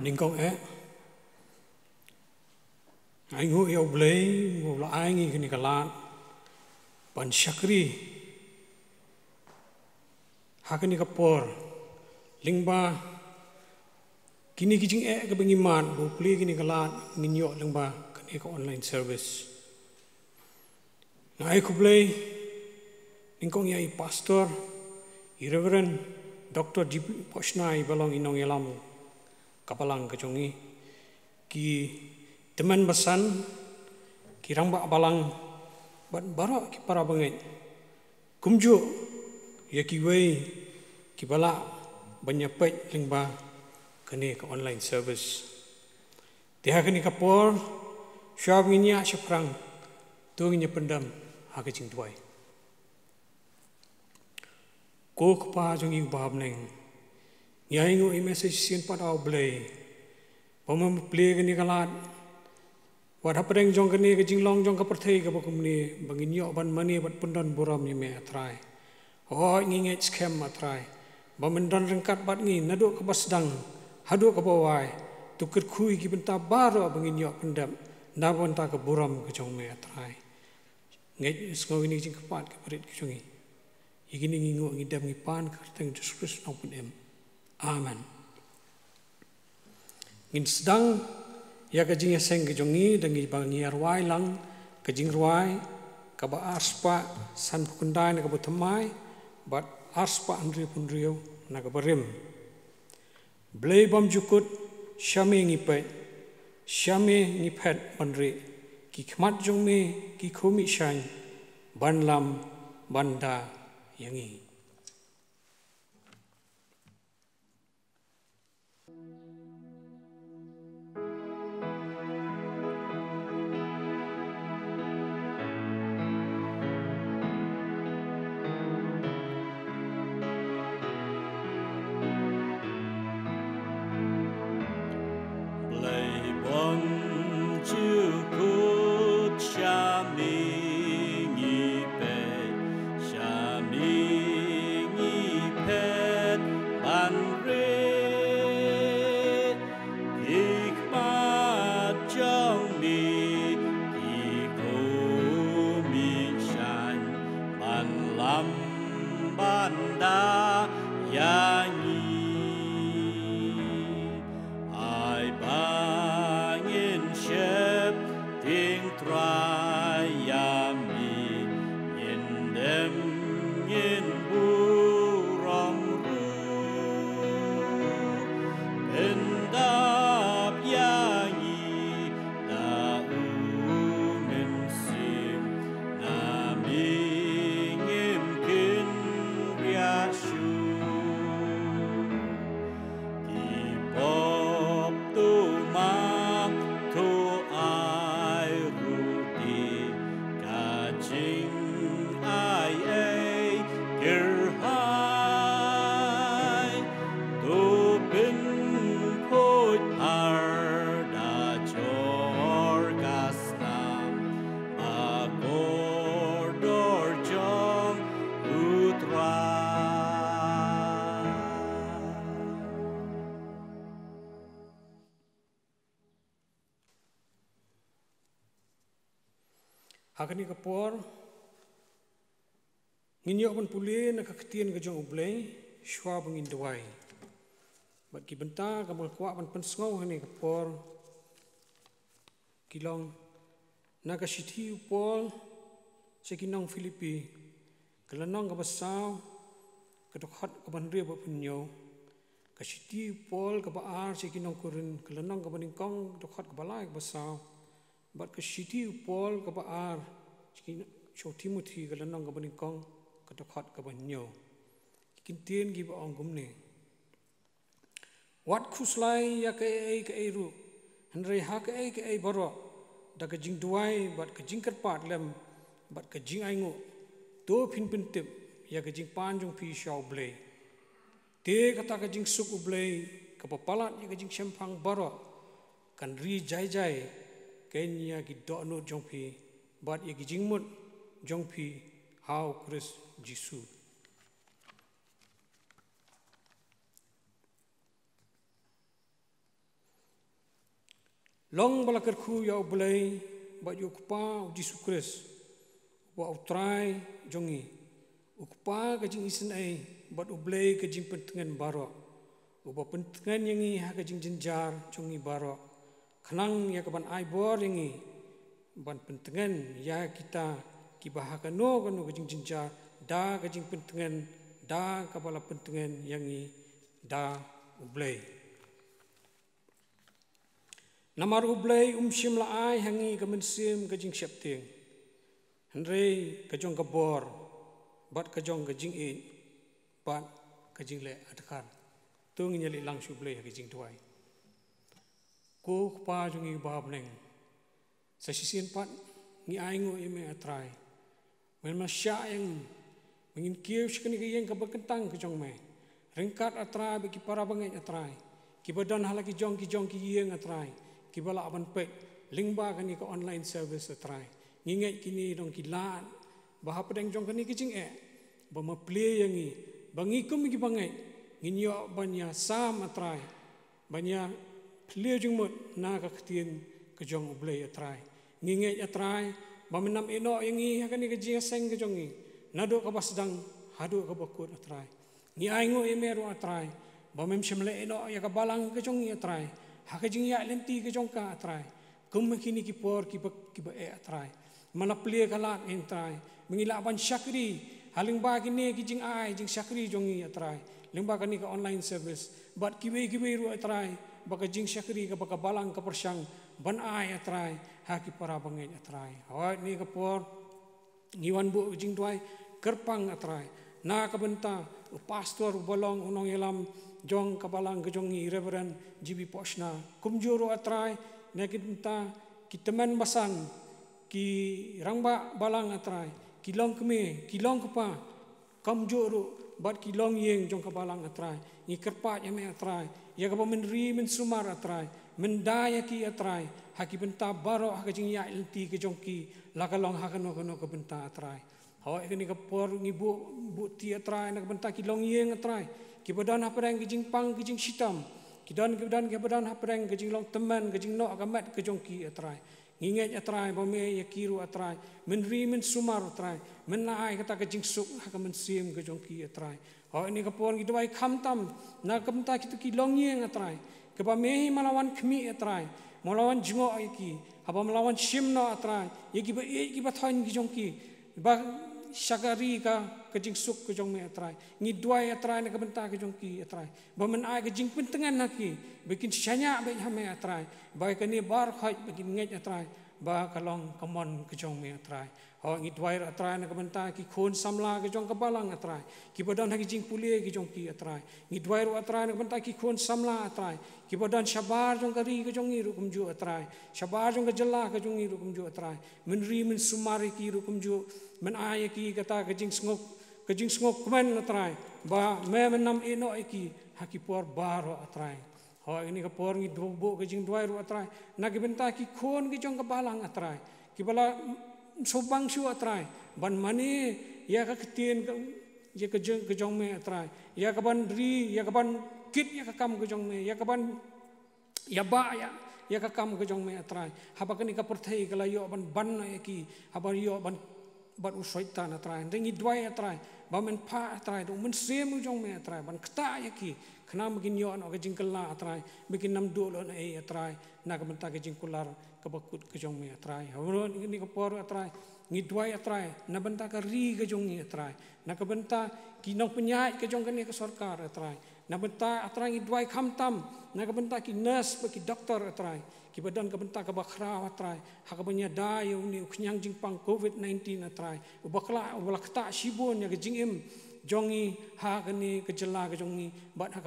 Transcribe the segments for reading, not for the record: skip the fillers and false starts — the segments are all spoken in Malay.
ningkong ai ngu yêu blei ngu la ai ngi kini kalat pan syakri hakani kapor lingba kini kijing ke bengiman bu pli kini kalat nginyo lingba kani ka online service ngai ku blei ningkong yai pastor Reverend Dr. G.P. Poshnai balong inong yalam kapalang kejongi ki teman besan kirang ba balang bat bara ki para bangai kumju ya ki wei ki bala banyapai lingba kene ka online service dia kene kapor syawinya syafrang tuingnya pendam hakajing tuai ko kpa jongi bahab neng nyai ngo message sin padau blei pamam play kene kalat wat hapreng jong kene ke jinglong jong ka perthei ka bakumni banginyo ban mani bat pundon buram ni me atrai ho nginget scam atrai bamendon rengkat bat ngi nadu ka basdang hadu ka bawai tukir khui ki benta baro banginyo pendam nabon ta ka buram ka jong me atrai ngai sko ini jing kapat ka perit ka jongi igini ngingo ngidam ngipan ka teng Jesus Kristus nang pun amen ngin sedang ya kajing seng kejongi dengi bangi arwai lang kajing ruai kaba arspa san pukundai na kaba temai bat arspa andri punrio na kaba rim blei bam jukut syame ngipet syame ngipet bandri ki khmat jongme ki khomi shan banlam banda yangi hakani kapor nginyo ban puli na kaktian ka jong ublei shwa bangin dawai bat ki benta ka kwa ban pensngau hani kapor kilong na ka sithi upol sekinong Filipi kelanong ka basaw ka dokhat ka ban ria ba punyo ka sithi upol ka baar sekinong kurin kelanong ka baningkong dokhat ka balai ka basaw bat ka sithi upol ka baar so Timothy ka lanang ka baningkong ka dokhat ka banyo kintien gi ba ong gumne wat khuslai ya ka ru hanrei ha ka baro da ka jing duai bat ka jing karpat lem bat ka jing aingo to phin tip ya ka jing panjung pi shau blei te kata ka jing suk ublei ka papalat ya ka jing sempang baro kan ri jai kenya ki do no jong pi bat ya ki jing mut jong pi how Chris Jisu long balakar khu ya oblay ba yukpa Yesus Kristus ba utrai jongi ukpa kajing isen ai ba oblay kajing pentengan baro uba pentengan yangi ha kajing jenjar jongi baro khnang ya kaban aibor yangi ban pentengan ya kita kibahakano kanu kajing jenjar da kajing pentengan da kabala pentengan yangi da oblay namar oblay sim laai hangi kemensim kajing syapting henrei kajong kabor bat kajong kajing e bat kajing le adkar tung nyali langsung oblay kajing tuai ko pa jungi bab neng sasisian pat ngi aingo ime atrai men masya yang mengin kieu sekani kayeng kabakentang kajong me rengkat atrai bagi para bangai atrai kibadan halaki jong ki yeng atrai kibala aban pek lingba kani ke online service atrai ngingai kini dong kilan bahap pedang jong kani kicing bama play yangi bangi kum ki bangai nginyo banya sam atrai banya play jong mot na ka ktien ke jong oblay atrai ngingai atrai bamenam eno yangi kani ke jiaseng ke jongi nado ka basdang hado ka bakut atrai ni aingo emeru atrai bamem semle eno ya ka balang ke jongi atrai hakajing ya lenti ke jongka atrai kum kini ki por ki ba atrai mana plie kalat entrai mengila ban syakri haling ba kini ki jing ai jing syakri jongi atrai lingba kani ka online service bat kiwe ru atrai baka jing syakri ka baka balang ka persyang ban ai atrai haki para bangai atrai hawat ni ka por ngiwan bu jing tuai kerpang atrai na ka benta pastor bolong unong yelam jong kabalang kejongi reverend GB Posna kumjuro atrai na kita teman basan ki rangba balang atrai kilong keme kilong kepa kamjuro bat kilong yeng jong kabalang atrai ni kerpat yame atrai ya ka menri men sumar atrai mendaya ki atrai haki benta baro hakajing ya lenti kejongki lakalong hakano kono ka benta atrai hawai kini ka por ngibu bu ti atrai na benta kilong yeng atrai kibadan hapreng kijing pang kijing sitam kibadan hapreng kijing long teman kijing no agamat kejongki atrai nginget atrai bome yakiru atrai menri men sumar atrai menai kata kijing suk hakamen sim kejongki atrai ho ini kapon gidwai khamtam na kamta kitu kilong yeng atrai kebamehi malawan khmi atrai malawan jingo iki haba malawan simno atrai yaki ba thoin kejongki ba syakari ka kejing suk kejong me atrai ngi duai atrai na kabenta kejong ki atrai bamen ai kejing pentengan naki bikin syanya be hame atrai bai kani bar khai bikin ngai atrai ba kalong kamon kejong me atrai ho ngi duai atrai na kabenta ki khon samla kejong kabalang atrai ki badan haki jing pulie kejong ki atrai ngi duai atrai na kabenta ki khon samla atrai ki badan syabar jong kari kejong ngi ru kumju atrai syabar jong kejela kejong ngi ru kumju atrai menri men sumari ki ru kumju men ai ki kata kejing sngok kemen atrai ba me menam eno iki haki por baro atrai ho ini ka por ngi dobo kejing duai ru atrai nagi benta ki khon ki jong kabalang atrai ki bala sobang shu atrai ban mani ya ka ketien ya kejong me atrai ya ka ban ri ya ka ban kit ya ka kam kejong me ya ka ban ya ba ya ka kam kejong me atrai haba kani ka perthai kala yo ban ya ki haba yo ban bat usaitan atrai ringi duai atrai bamen pa atrai do men sem jong me atrai ban kta yaki khna mgin yo no kejing kala atrai bikin nam do lo ai atrai na ka benta kejing kular ka bakut kejong me atrai hawron ni ka por atrai ngi duai atrai na benta ka ri kejong ni atrai na ka benta ki nong penyai kejong kani ka sarkar atrai na benta atrai ngi duai khamtam na ka benta ki nurse baki doktor atrai ki badan ka benta ka bakhra atrai ha ka banya da yo ni khnyang jing pang covid-19 atrai ubakla ubakta shibon ya kejing im jongi ha kani kejela ke jongi bat ha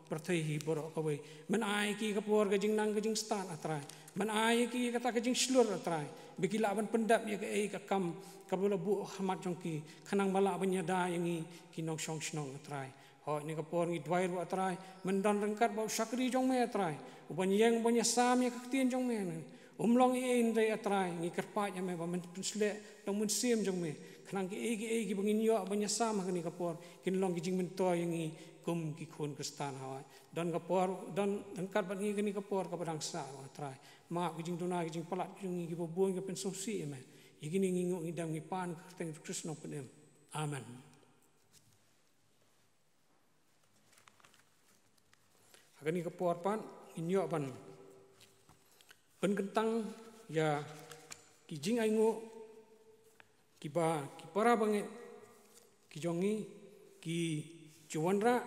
perthai hi boro ka wei men ai ki ka por kejing nang kejing stan atrai men ai ki kata kejing slur atrai bikila ban pendap ya ke ka kam ka bola bu hamat jongki khanang bala banya da yangi ki nong song snong atrai ho ni ka por ngi dwai ru atrai mendan rengkat bau sakri jong me atrai uban yang banya sam ya kaktien jong me umlong in dai atrai ngi kerpa ya me ba men sle dong mun sim jong me khanang ki bangin yo banya sam kani ka por kin long ki jing men to yangi kum ki khun kristan hawai dan kapor dan angkat bangi kini kapor kapadang sa trai ma kijing tuna kijing palat kijing ki bobuang ki pensosi me igini ngingo ngidam ngipan kerteng Krisno penem amen. Agani kapor pan inyo pan penkentang ya kijing aingo kipara banget kijongi ki cuwanra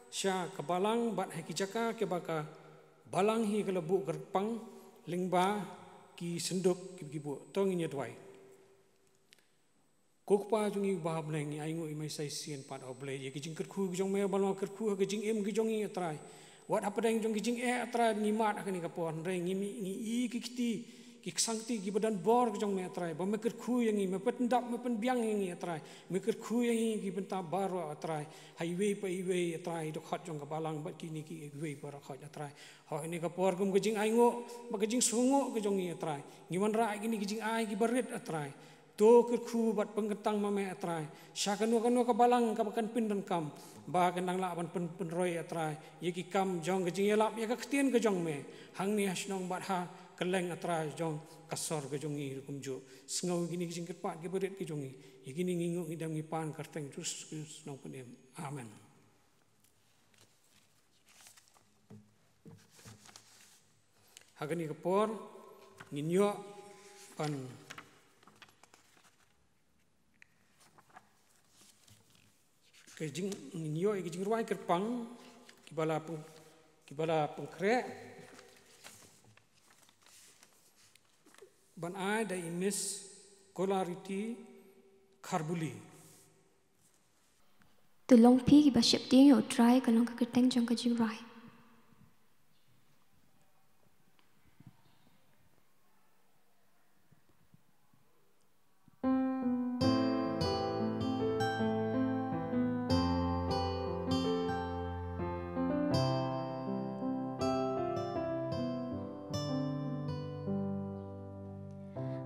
sya kabalang bat hai kijaka ke baka balang hi kelebu gerpang lingba ki senduk ki kibu tong inya dwai kokpa jungi bahab leng aingo imai sai sien pat oble ye kijing kerku kijong me balong kerku kijing em kijongi atrai wat apa deng jong kijing atrai ni mat akani kapon reng ngi kikti kiksangti ki badan bor kijong me atrai ba me kerku yang me pendap me penbiang yang atrai me kerku yang ki benta baro atrai highway pa highway atrai dok hot jong kabalang bat kini ki highway para hot atrai ho ini kapor kum kijing aingo ba kijing sungo kijong atrai ngiman ra kini kijing ai ki barit atrai to kerku bat pengetang mame atrai syakanu kanu kabalang kabakan pindan kam ba kendang la ban penroi atrai ye ki kam jong kijing yelap ye ka ktien ke jong me hang ni hasnong bat ha keleng atrai jong kasor ke jongi kumjo sngau gini kijing kepat ke berit ke jongi ye gini ngingu ngidam ngipan karteng terus nong penem amen. Hagani kapor nginyo pan kijing nginyo kijing ruai kerpang kibala pengkrek ban ai da imis kolariti kharbuli tulong pi ki ba ship ting yo try kalong ka kerteng jong ka jing rai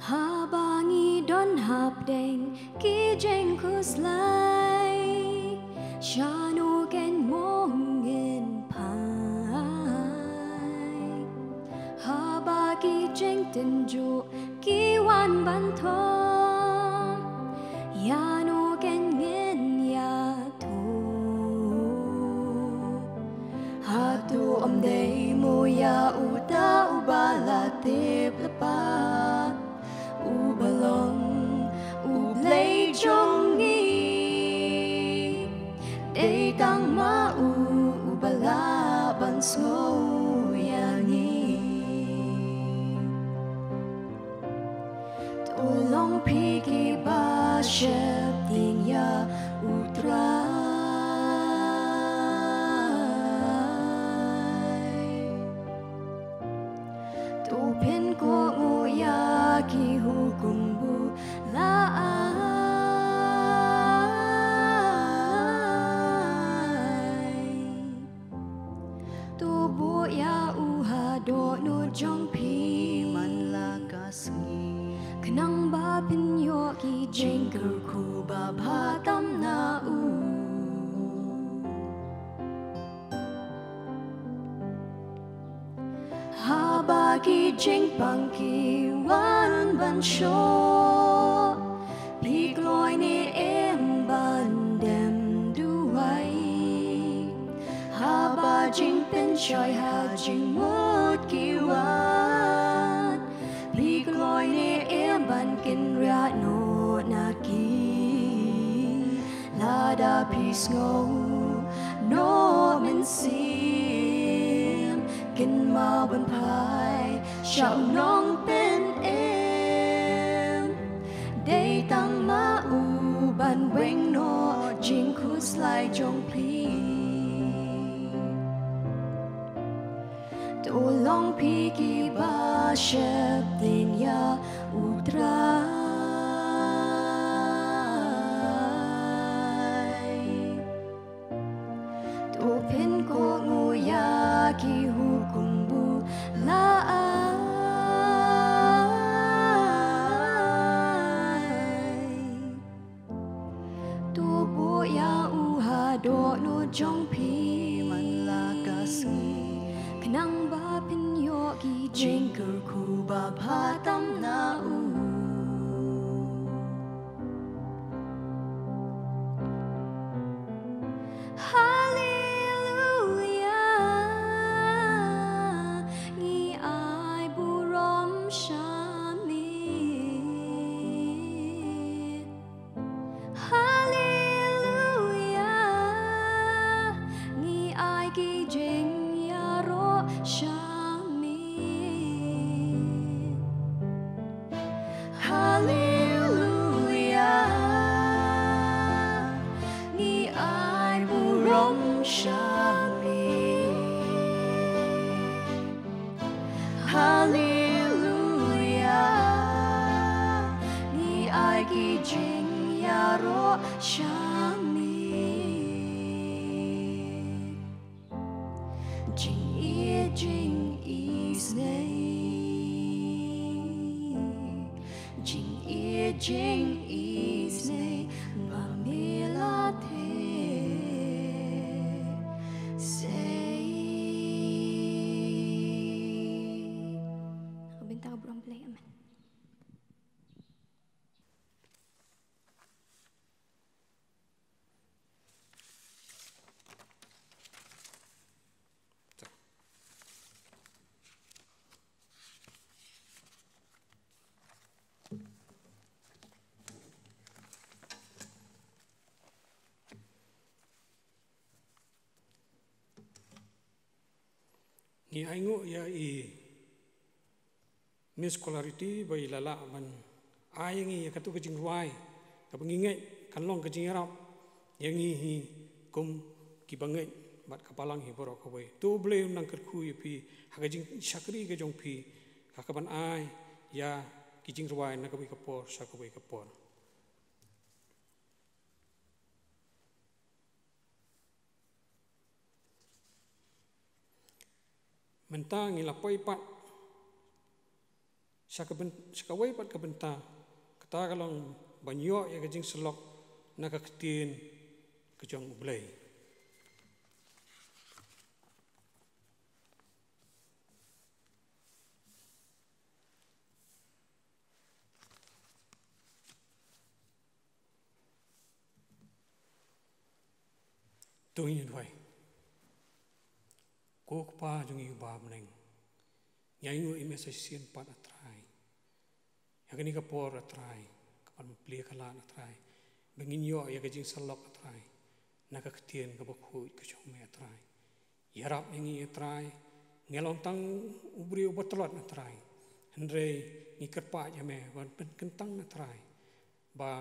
Habangi don hap deng ki jeng kuslai shanu ken mongin pai habagi jeng tenju ki wan ban thom yanu ken ngin ya thu hatu om dei mo ya uta ubala tep lepa ubalong ublay jongi day tang ma ubala banso yangi tulong pigi ba shep ting ya utray tu pin ko nguya ki hukum bu lai tu bu ya uha do nu jong pi man la kasngi kenang ba pin yo ki jengker ku ba pha tam na u habagi jing pangki wan ban sho pigloi ni em ban dem duai haba jing pen choi ha jing mot ki wan pigloi ni em ban kin ra no na ki lada pis ngo no men si kinh ma bên phai shạo nong bên em đây tăng ma u ban quanh no jing khus lai jong pi tu long pi ki ba shep tin ya utrai tu pin ko nguya ki hukum bu lai tu bu ya uha do no jong pi man la ka sui kanang ba pin yo gi jinker ku ba pha tam na u hallelujah ngi ai bu rom sha mi hallelujah ngi ai gi jing ya ro sha mi hallelujah ngi ai bu rom sha mi hallelujah ngi ai gi jing ya ro sha mi jing is jing is ba mi la the say Bintang burung play, amen. Ngi aingo ya I miscolarity bai lala man ayangi ya katu kejing ruai kapengingai kanlong kejing arab yangi hi kum kibangai bat kapalang hi borok kawai tu boleh nang kerku ya pi hakajing syakri ke jong pi kakaban ai ya kijing ruai nak kabai kapor sakabai kapor mentang ilapoi pat sakawai pat kabenta kata kalong banyo ya kajing selok nak ketin kejong ublay tuhin duai kok pa jung yu ba mneng nyaingu imesasian pat atrai yakani kapor atrai kapan pli kala atrai bengin yo ya kajing salok atrai nak ketien ka bakhu ka chome atrai yarap ngi atrai ngelong tang ubri ubatlot atrai hendre ni kerpa jame wan pen kentang atrai ba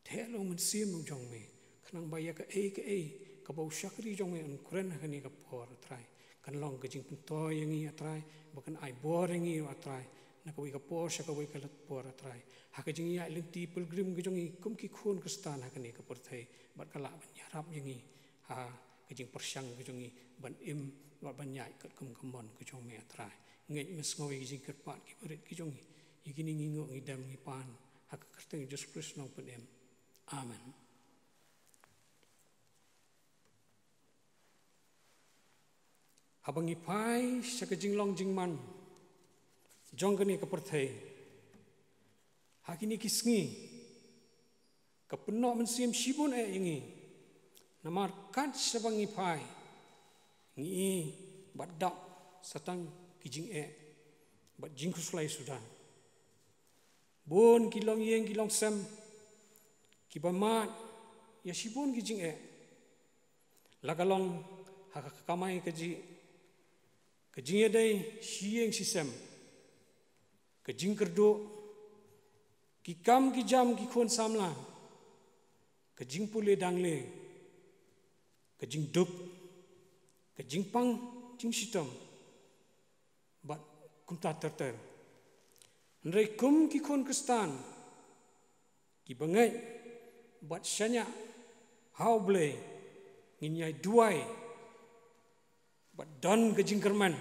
thelo men sim jong me khnang ba ya ka e kabau syakri jong me kuren hani kapor atrai kan long kajing punto yangi atrai bukan ai bor yangi atrai nakawi kapor syakawi kalat por atrai hakajing ya lenti pilgrim kajong kum ki khun kristan hakani kapor thai bat kala banyarap yangi ha kajing persyang kajong ban im bat banyai kat kum kamon kajong me atrai ngej mes ngawi kajing kerpat ki berit kajong yigini ngingo ngidam ngipan hak kerteng Jesus Kristus nong penem amen. Habang ipai sa kajing long jingman jong kani kaperthai hakini kisngi kapenok mensiam sibun ingi namar kat sabang ipai ngi badak satang kijing bat jingkus lai sudan bon kilong yeng kilong sem kibamat ya sibun kijing lagalong hakakamai kaji kajing dai sieng sisem kajing kerdo kikam kijam kikon samla kajing pule dangle kajing duk kajing pang jing sitam bat kumta terter ndrai kum kikon kristan kibangai bat syanya hauble nginyai duai bat don kajing kerman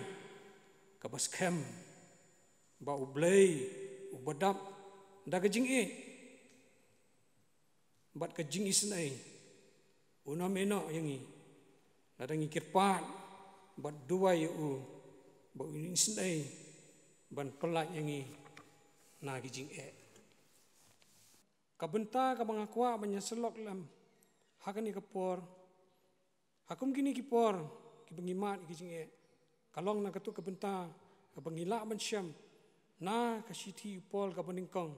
kabas kem ba ublay ubadap da kajing bat kajing isnai Una meno yangi. Nadangi kirpat bat dua yu ba ini sendai ban pelat yangi na gijing Kabenta kabangakwa banyaselok lam hakani kapor. Hakum kini kipor kibangimat gijing Kalong na katu kabenta kabangila ban syam na kasiti pol kabaningkong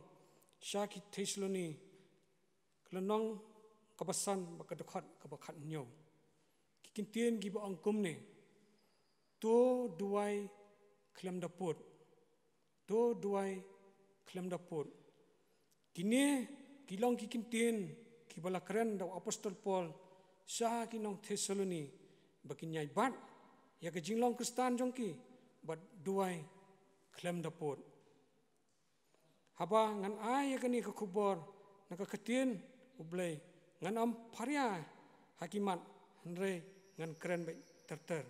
syaki Tesloni kelenong kabasan bakadekat kabakat nyo kikintien giba angkum ne to duai klem dapur kini kilong kikintien kibala keren daw apostol Paul sya kinong Tesaloni bakinyai bat ya ke jinglong Kristen jongki bat duai klem dapur haba ngan ai ya kani ke kubor nakakatien ublay ngan am paria hakimat henre ngan keren baik terter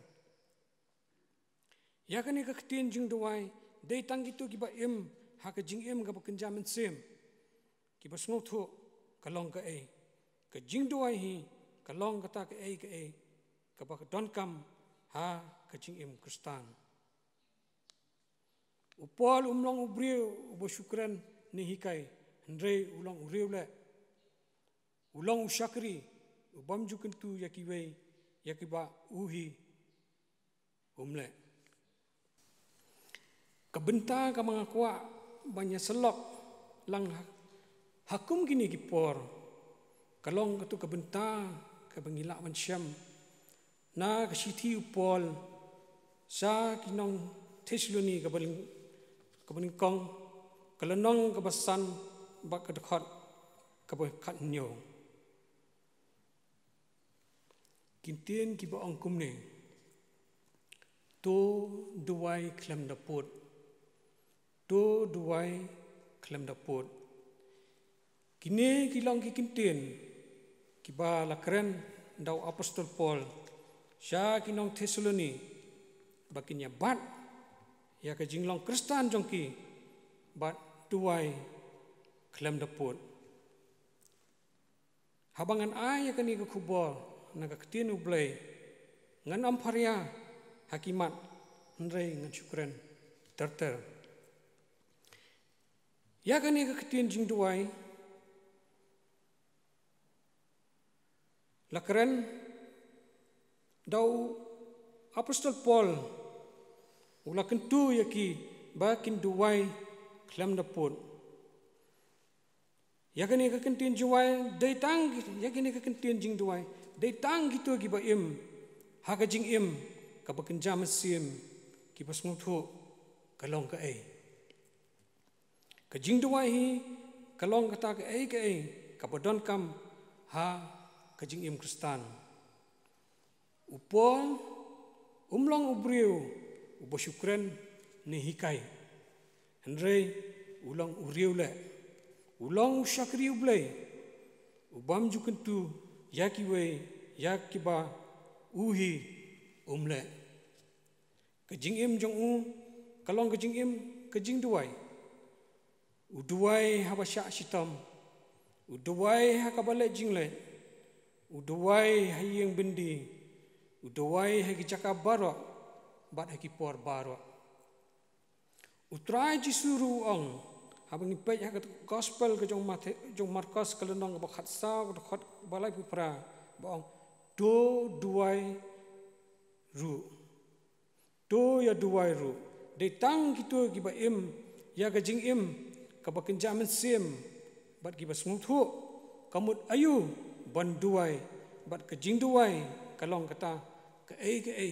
ya kani kakatien jing duai dei tang gitu kiba im hak jing im ga bakenjamen sim kiba sngotu kalong ka ai ke jing duai hi kalong kata ke ai ka bak don kam ha ke jing im Kristen upol umlong ubriu ubo syukran ni hikai henre ulang uriu le ulang usyakri ubam jukentu yakiwe yakiba uhi umle kabenta ka mga kwa banyak selok lang hakum gini kipor kalong katu kabenta ka bangila man syam na kasiti upol sa kinong Tesloni kabalingkong kalanong kabasan bak kadekat kabakat nyo kintien kiba angkum ne to duai klem dapur kini kilang kikintien kiba lakren daw apostol Paul sya kinong Tesaloni bakinya bat ya ke jinglong Kristen jongki bat duai klem dapur habangan ay kani ke kubor nagaktin ublay ngan amparya hakimat henrei ngan syukran terter ya kani kakatien jing duai lakren daw apostol Paul ula kentu yaki bakin duai klem dapur ya kani kakatien juai dai tang ya kani kakatien jing duai dai tang gitu giba im haga jing im kabaken jamesim kibas ngutu kalong ka ai kajing duai hi kalong kata ka ai kabadon kam ha kajing im Kristen upol umlong ubriu ubo syukran ni hikai henrei ulang uriu le ulang usyakri ublay ubam jukentu yakiwe yakiba uhi umle kajing im jong kalong kajing im kajing duai uduai habasya sitam uduai hakabale jingle uduai hayeng bendi uduai hagijaka baro bat hakipor baro utrai jisuru ong habang ipet hakat gospel ke jong Markus kelenong bakhat sa bakhat balai pupra baong do duai ru do ya duai ru de tang gitu giba im ya gajing im kabakin jamin sim bat giba smuthu kamut ayu ban duai bat kajing duai kalong kata ke ai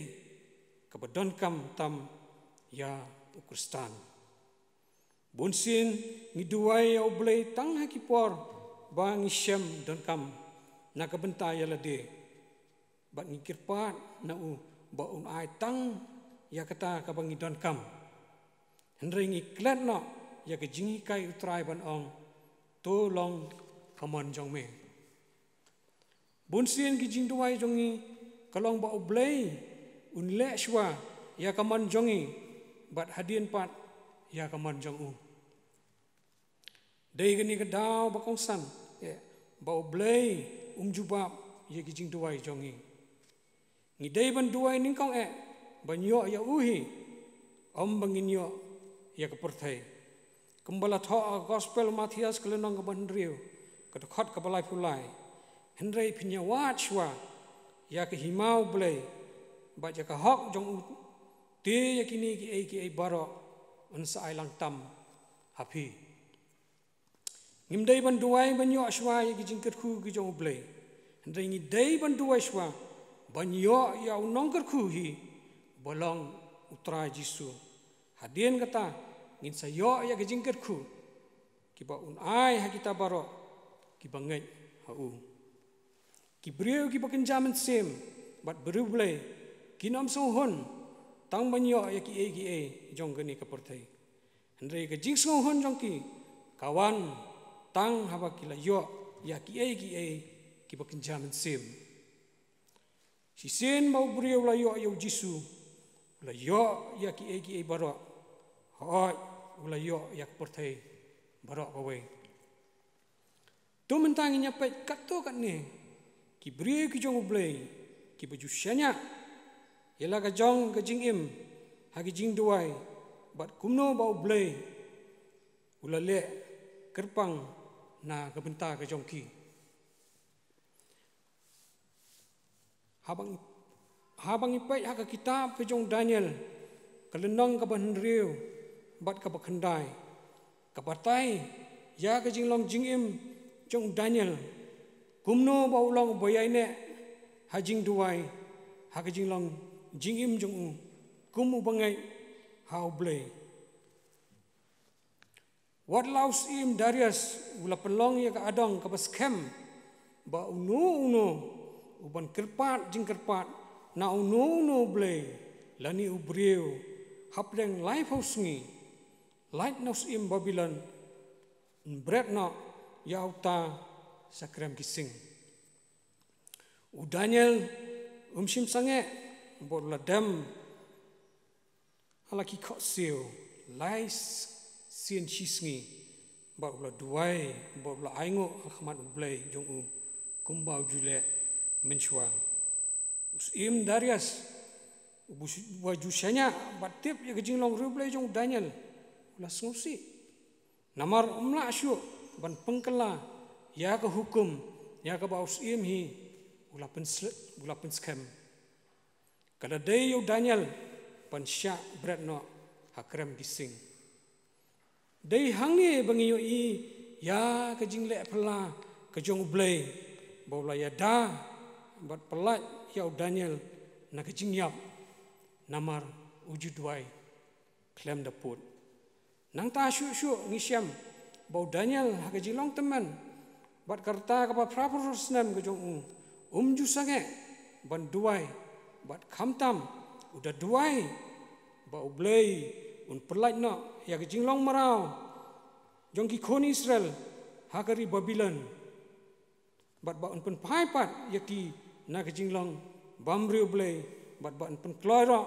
kabadon kam tam ya Kristen bunsin ngiduai au blai tang hakipor bang isyam don kam na kabenta ya lade bat ngikirpat na u ba un ai tang ya kata kabang don kam henring iklat no ya ke jingi kai utrai ban ong to long kamon jong me bunsin ki jing duai jongi kalong ba oblei un le shwa ya kamon jongi bat hadien pat ya kamon jong u dei gani ka daw ba kong san ya ba oblei jubab ye gijing duai jongi ngi dei ban duai ning kong ban yo ya uhi bangin yo ya ka perthai kembala tho gospel Matthias kelenong ka ban riu ka khot ka balai pulai hendrei pinya wachwa ya ka himau blai ba ja ka hok jong te ya kini ki ai baro un sa ai lang tam happy ngimdei ban duai ban yo shwa ya ki jingkat khu ki jong blai hendrei ngi dei ban duai shwa ban yo ya unong ker khu hi bolong utra jisu hadien kata ngin sa yo ya ki jingkat khu ki ba un ai ha kita baro ki bangai ha ki breu ki bakin jaman sem bat beru blai ki nam so hon tang ban yo ya ki e jong gani ka perthai hendrei ka jing so hon jong ki kawan tang haba ki la yo ya ki e ki bakin jaman sem si sen mau breu la yo jisu la yo ya ki e baro hoi ula yo ya ka perthai baro ka we tu mentang nya pe kato kat ne ki breu ki jong blai ki baju syanya yela ka jong ka jing im ha ki jing duai bat kumno bau blai ula le kerpang na ka benta ka jong ki habang ipai ha ka kitab ka jong Daniel kalenong ka ban riu bat ka bakhandai ka batai ya ka jing long jing im jong Daniel kumno bau long boyai ne ha jing duai ha ka jing long jing im jong kumu bangai how blay what laus im Darius ula pelong ya ka adong ka baskem ba uno uban kerpat jing kerpat na uno blay lani ubriu hapleng life house ngi light nos im Babylon bread na yauta sakrem kising u Daniel sim sange bot la dem halaki kho seo lais sien chisngi ba la duai ba la aingo khmat ublai jong u kumbau jule menchwa us im Darius ubus waju syanya batip ya gejing long rublai jong Daniel la sungsi namar umla asyu ban pengkela ya ke hukum ya ke baus im hi ula penskem kada day yo Daniel pan sya bread no hakrem gising day hangi bangi yo i ya ke jingle pela ke jong blai bola ya da bat pelat ya Daniel na ke jingyap namar uju duai klem daput nang ta syu ngisyam bau Daniel ha ke jilong teman bat karta ka pa prapros nam ke jong ju sange ban duai bat khamtam udah duai ba ublei un perlait no ya ke jinglong marau jong ki khon Israel hakari Babylon bat ba un pen pai pat ya ki na ke jinglong bamri ublei bat ba un pen kloiro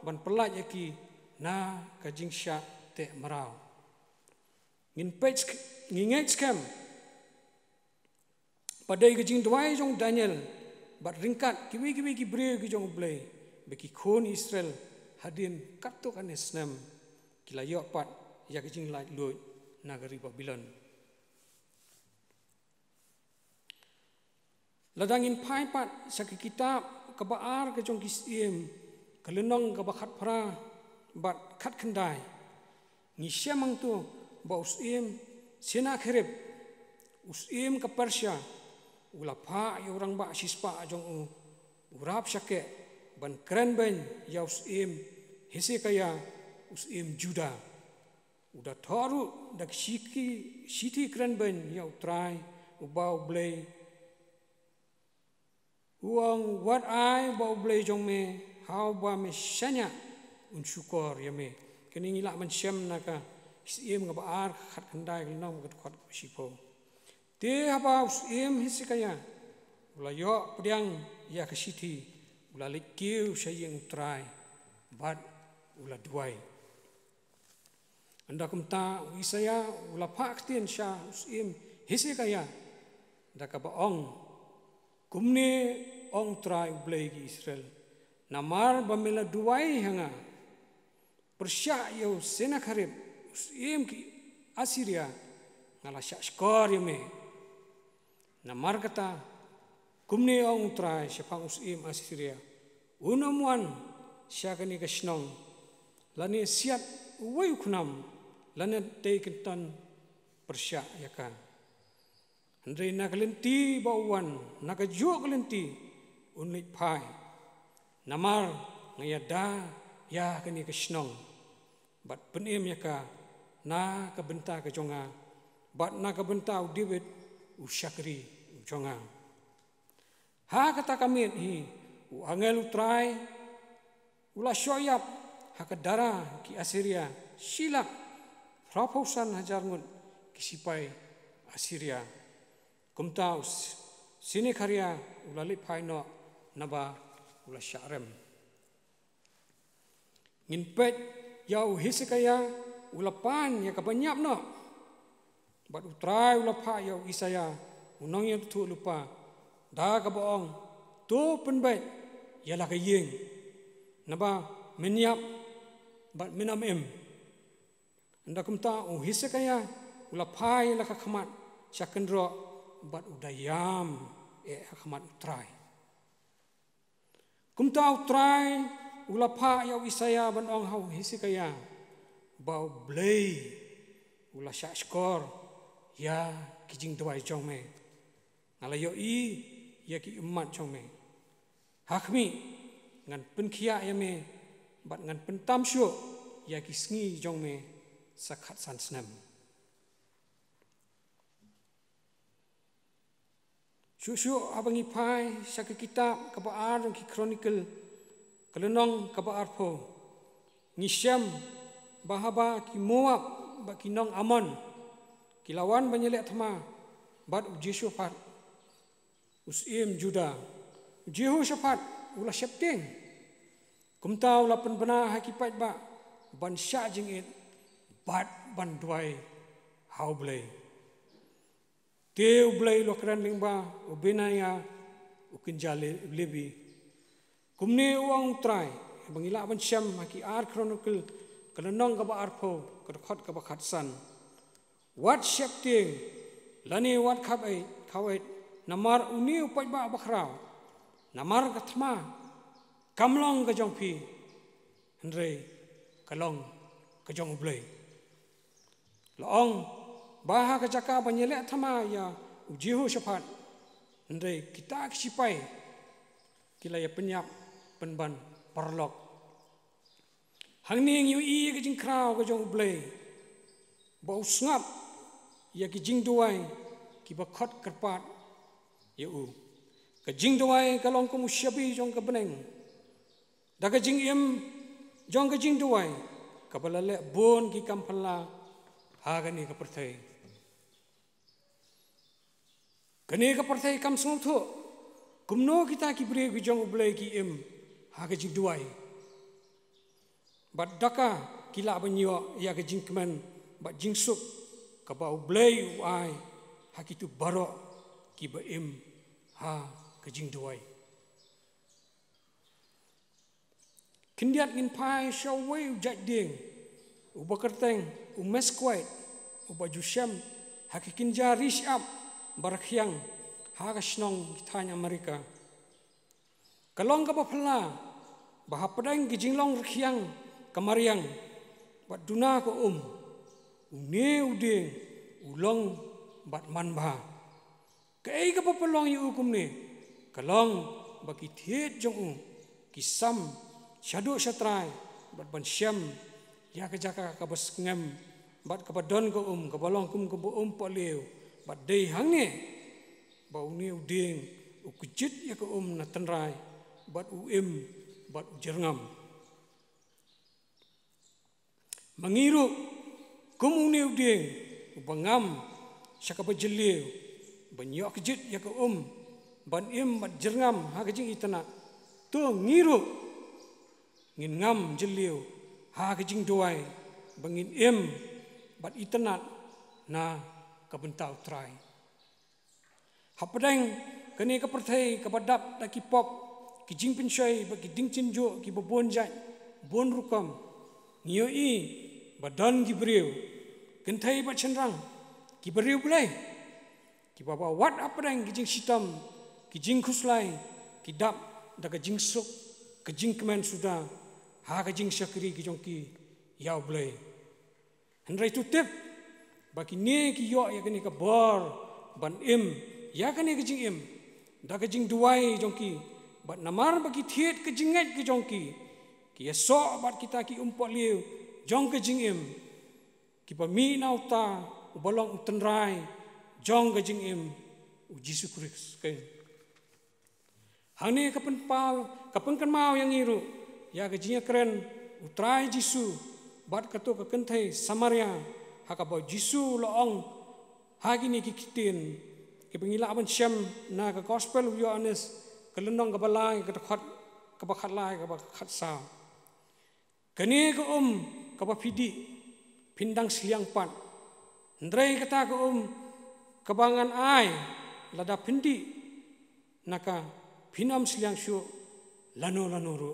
ban perlait ya ki na ka jingsha te marau ngin page ngingek scam padai ke jing duai jong Daniel bat ringkat kiwi ki breu ki jong blai beki khon Israel hadin kato kan Islam kila yo pat ya ke jing lai lui nagari Babylon ladangin pai pat sak kitab kabaar ke jong kisim kalenong ka bakhat pra bat khat khandai ni syamang tu ba usim Sennacherib usim ka Persia ula pha yo orang ba sispa jong urap syake ban keren ben ya usim Hezekiah usim Juda udah thoru dak siti keren ben ya utrai ubau blai uang what I bau blai jong me how ba me syanya un syukur ya me kini ngila man syam naka sim ngabaar khat khandai nong kat khat sipo te haba usim Hezekiah ula yo pediang ya ke siti ula likiu sayeng utrai bat ula duai anda kumta Isaya ula pak tien sya usim Hezekiah da ka baong kumne ong trai ublei ki Israel namar bamela duai hanga Persya yo Sennacherib usim ki Assyria ngala skor yeme namar kata kumne ong trai sepang usim Assyria unamuan syakani kasnong lani siat uwai kunam lani teikentan Persya yaka Andre nakalenti bauan nakajua kalenti unlit pai namar ngayada ya kani kasnong bat penem yaka na kabenta ka jonga bat na kabenta David usyakri jonga ha kata kami hi angel utrai ula shoyap hakadara ki Assyria silak rapausan hajar ngut kisipai Assyria kumtaus sini karya ulali paino naba ula syarem nginpet yau Hezekiah ulapan ya kabanyap no bat utrai ulapa yau Isaya unong yang tu lupa dah kaboong tu penbet ialah kayeng naba menyap bat menamem anda kumta Hezekiah ulapa ialah kakamat syakendro bat udayam kakamat utrai kumta utrai ulapa yau Isaya ban ong hau Hezekiah bau blei ula syakskor ya kijing tuai chongme ngalayo i ya ki umat chongme hakmi ngan penkhia yame bat ngan pentamsyo ya ki sngi chongme sakhat sansnam Syuk abangi pai syak kitab kabaar ki chronicle kelenong kabaar po ngisyam bahaba ki Moab ba ki nong Amon kilawan banyelek thama bat Jehoshaphat usim Juda Jehoshaphat ulah syapting kumtau lapan bena hakipat ba ban sya jingit bat ban duai hau blei teu blei lo kran lingba ubenaya ukinjale lebi kumne uang trai bangila ban syam haki ar chronicle kelenong kaba arpo kedekot kaba khatsan wat syapting lani wat khabai khawait namar uni upai ba bakrau namar kathma kamlong ka jongpi andre kalong ka jong blei loong baha ka jaka banyelek thama ya Jehoshaphat andre kita sipai kila ya penyap penban parlok hangning yu i ka jing krau ka jong blei bau ngap ya ki jing duai ki bakhot kerpat ya u ka jing duai ka long ko musyabi jong ka beneng da ka jing im jong ka jing duai ka balale bon ki kampala ha ga ni ka perthai kene ka perthai kam sung tho kumno kita ki bre ki jong blei ki im ha ka jing duai bat daka kila banyo ya ka jing keman bat jing sup ka bau blei uai hakitu barok ki ba im ha ka jing duai kindiat ngin pai shawai ujat ding ubakerteng umeskwait ubajusyam hakikin jarish up barakhyang ha ka snong kitanya Amerika kalong ka bapla bahapdang ki jinglong rkhyang kamariang bat duna ko une ude ulong bat manba kai ka papalong yu hukum ni kalong baki thiet jong kisam syadu syatrai bat ban syam ya ka jaka ka bas ngam bat ka badon ko ka balong kum ko poleu bat dei hangne bau ni uding ukujit ya ko na tenrai bat bat jerngam mangiru kumune uding bangam syaka bajeliu banyok kejit ya ko ban bat jerngam ha kejing itana tu ngiru ngin ngam jeliu ha kejing doai bangin bat itana na kabentau trai hapadang kene ka perthai ka badap da ki pop ki jing pinshai ba ki ding chinjo ki babon jai bon rukam nio i badan ki breu kenthai ba chenrang ki breu blai ki baba wat aprang ki jing sitam ki jing khuslai ki dap da ka jing sok ka jing kemen sudah ha ka jing syakri ki jong ki yau blai hendrai tu tip baki ne ki yo ya kene ka bor ban im ya kene ki jing im da ka jing duai jong ki bat namar bagi thiet ke jingat ke jong ki esok bat kita ki umpot liu jong ke jing im ki pa mi nau ta ubalong utenrai jong ke jing im u Yesus Kristus ke hane kapen pau kapen kan mau yang iru ya ke jing keren utrai Yesus bat kato ke kentai Samaria hakaba Yesus loong hagi ni ki kitin ki pengila aban syam na ke gospel of Yohanes kelenong ke balai ke dekat ke bakat lai ke bakat sa kene ke ke bapidi pindang seliang pat ndrei kata ke kebangan ai lada pindi naka pinam seliang syu lano ru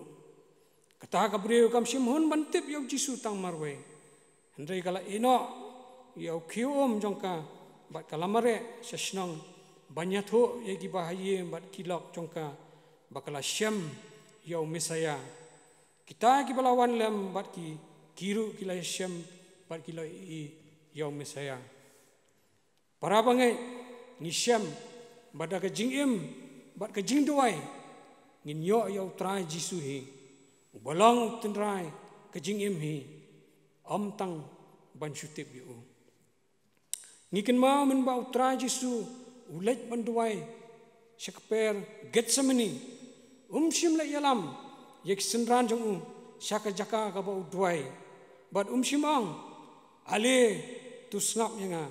kata ke breu kam simhun bantip yau Yesus tang marwe ndrei kala eno yau kium jongka bat kalamare sesnong banyak tu yang dibahaye bat kilok jongka bakala syam yau Mesaya kita ki balawan lem bat ki kiru kila syam bat kila i yau Mesaya para bangai ni syam bada ke jingim bat ke jing duai ngin yo yau trai Yesus hi balong tenrai ke jingim hi om tang ban syutip yu ngiken mau men bau trai Yesus ulet banduai syakper Getsemani sim la yalam yek senran jong syaka jaka ka bau duai bat simang ale tu snap yanga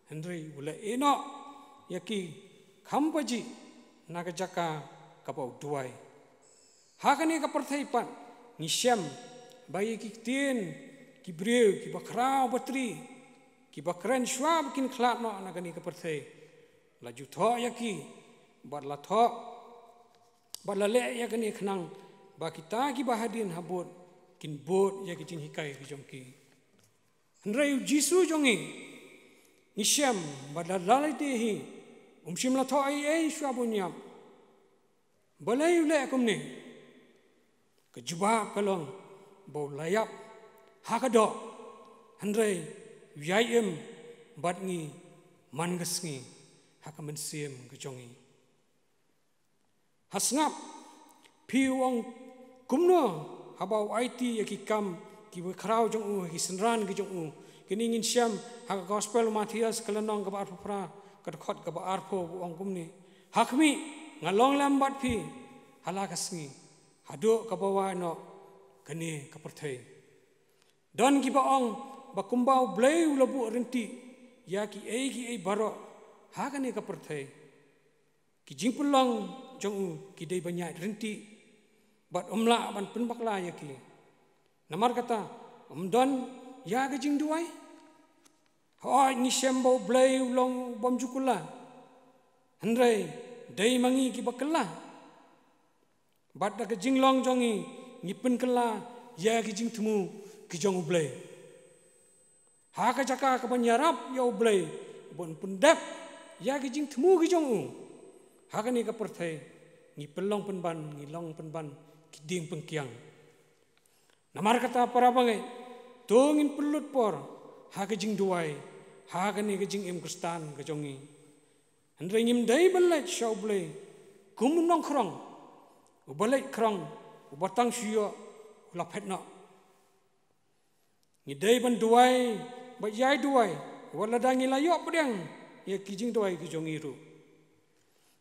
hendrei ula eno yaki khampaji naga jaka ka bau duai hakane ka perthai pan ni syam bayi ki tien ki breu ki bakrau batri ki bakran shwa bikin khlat no nagani ka perthai laju tho yaki bat la tho bat la le yakani khnang ba kita ki bahadin habot kin bot yaki jin hikai ki jongki hendrai Yesus jongi nisyam bat la lalai te hi sim la tho ai shwa bunyam balai le akumne ke jubab kalong bau layap hakado hendrai yaim bat ngi mangas ngi hakamen siem kejongi hasngap piwang kumno habau IT yaki kam ki krau jong ki senran ki jong kini ngin syam hak gospel Matias kelenong ka bar pra ka khot ka bar pho wang kumni hakmi ngalong lambat pi halakas ngi hado ka bawa no kene ka perthai dan ki baong bakumbau blai ulabu renti yaki ei baro hakane ka perthai ki jingpulang jong ki dei banyak renti bat umla ban penbakla yaki namar kata umdon ya ka jing duai ha ni sembo blai ulong bom jukula hendrai dei mangi ki bakla bat da ka jinglong jongi ngipen kala ya ki jing temu ki jong blai ha ka jaka ka banyarap yo blai bon pendap ya ki jing temu ki jong ha ka ni ka perthai ngi pelong penban ngi long penban ki ding pengkiang namar kata para bangai tongin pelut por ha ka jing duai ha ka ni ka jing im kristan ka jongi hendrai ngim dai balai shau blai kum nong krong ubalai krong ubatang shio la phetna ni dai ban duai ba yai duai wala dangi la yo pedang ye kijing duai ki jongi ru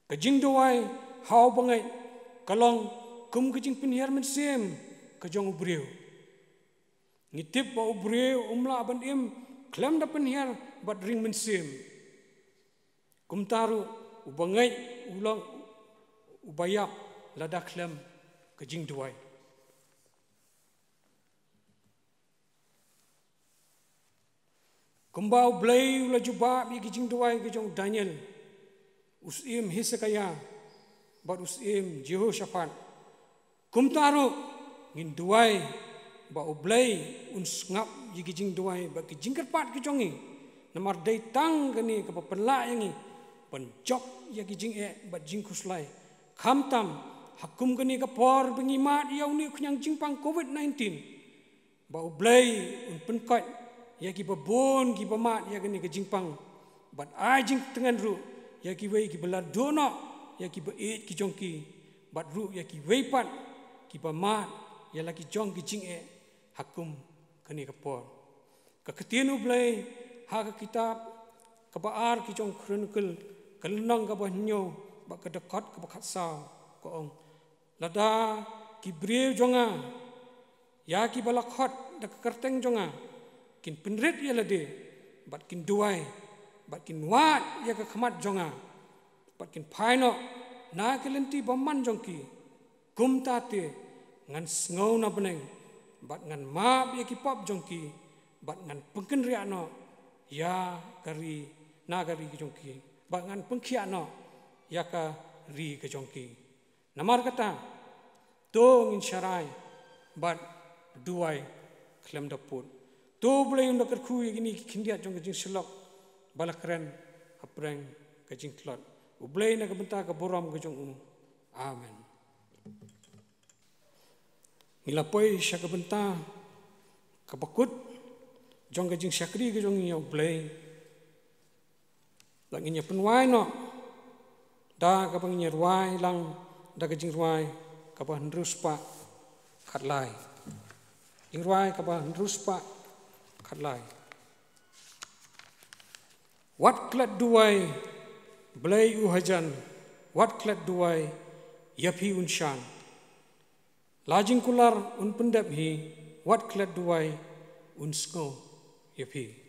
kijing duai hau bangai kalong kum kijing pinhiar men sem ka jong ubreu ngitip ba ubreu umla ban im klam da pinhiar bat ring men sem kum taru ubangai ulang ubayap lada klam kijing duai kumbau blai ula jubab ye kijing duai ke jong Daniel usim Hezekiah, bat usim Jehoshaphat, kumtaru ngin duai ba oblay unsngap yigijing duai ba kijing kerpat kijongi namar dai tang kani ka penla yangi penjok yigijing ba jing kuslai khamtam hakum kani ka por bengimat yauni kunyang jingpang COVID-19 ba oblay un penkot yagi babon gi bamat yagani ka jingpang bat ajing tengan ru yagi wei ki beladono yagi ba et ki jongki bat ru yagi wei pat ki bamat ya lagi jong ki jing hakum kani kapor ka ketinu blai ha ka kitab ka baar ki jong chronicle kalnang ka bahnyo ba ka dekat ka bakhatsa ko ong lada ki brew jonga ya ki balakhot da ka kerteng jonga kin penrit ya lade bat kin duai bat kin wat ya ka khamat jonga bat kin phaino na kelenti baman jongki kumtate ngan ngau na beneng bat ngan map ya kipap jongki bat ngan pengken riano ya kari na kari ki jongki bat ngan pengkhiano ya ka ri ke jongki namar kata to ngin syarai bat duai klem dapur to boleh unda kerku gini kindiat jong jing selok balakren apreng ke jing klot ublei na kabenta ka boram ke jong amen. Milapoi syaka benta kapakut jong gajing syakri ke jong ya ublei langinya penwai no da kapanginya ruai lang da gajing ruai kapah ndrus pa khatlai ing ruai kapah ndrus pa khatlai wat klat duai blai uhajan wat klat duai yapi unshan lajing kular un pendap hi wat klat duai un sko yapi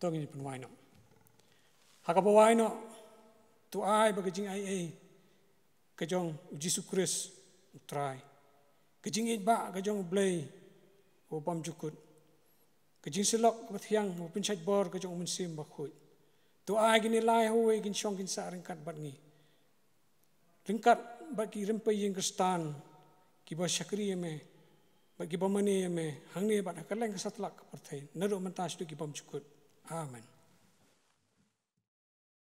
tong ini penwai no hakapawai no tu ai bagajing ai kejong Yesus Kristus try kejing ba kejong blai o pam jukut kejing selok bathiang o pinchat bor kejong munsim bakhoi tu ai gini lai hoi gin shong gin sa ringkat bat ngi ringkat bagi rempai yang kristan kiba syakri me bagi pamane me hangne bat hakaleng satlak perthai naru mentas tu kibam jukut amen.